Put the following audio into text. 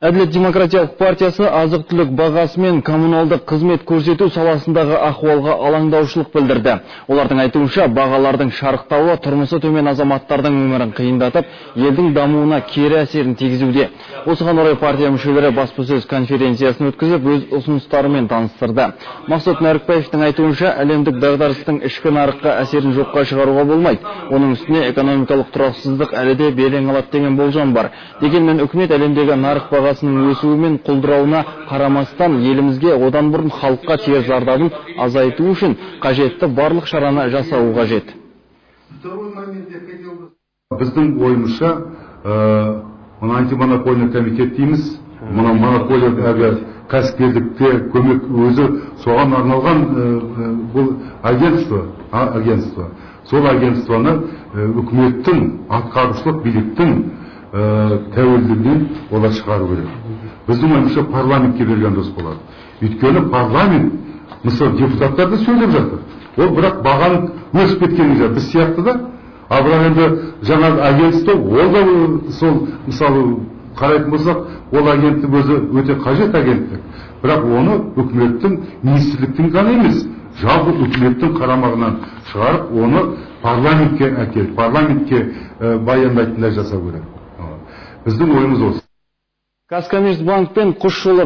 Әділет демократиялық партиясы азық-түлік бағасы мен коммуналдық қызмет көрсету саласындағы ахуалға алаңдаушылық білдірді. Олардың айтуынша, бағалардың шарықтауы тұрмысы төмен азаматтардың өмірін қиындатып, елдің дамуына кері әсерін тигізуде. Осыған орай партия мүшелері баспасөз конференциясын өткізіп, өз ұсыныстарымен таныстырды. Мақсат Нәрікбаевтың айтуынша, әлемдік дағдарыстың ішкі нарыққа әсерін жоққа шығаруға болмайды. Оның үстіне экономикалық тұрақсыздық әлі де белең алады деген болжам бар. Дегенмен үкімет әлемдегі нарық бағасының өсуі мен құлдырауына қарамастан елімізге одан бұрын халыққа тиер зардабын азайту үшін қажетті барлық шараны жасауы қажет. Біздің ойымызша, антимонопольный комитет дейміз, монополия кәсіпкерлікке көмек өзі соған арналған бұл агентство. Сол агентствоны үкіметтің, атқарушылық биліктің тәуелділігінен олар шығару керек. Біздің ойымызша парламентке берген дұрыс болады. Өйткені парламент, мысалы, депутаттар да сөйлеп жатыр. Ол бірақ бағаның өсіп кеткені жоқ. Біз сияқты да, ал бірақ енді жаңағы агентство, ол да сол, мысалы, қарайтын болсақ, ол агенттік өзі өте қажет агенттік. Бірақ оны үкіметтің, министрліктің ғана емес, жалпы үкіметтің қарамағынан шығарып, оны парламентке әкеліп, парламентке баяндайтындай жасау керек. Біздің ойымыз осы. Казкоммерцбанк пен Құс жолы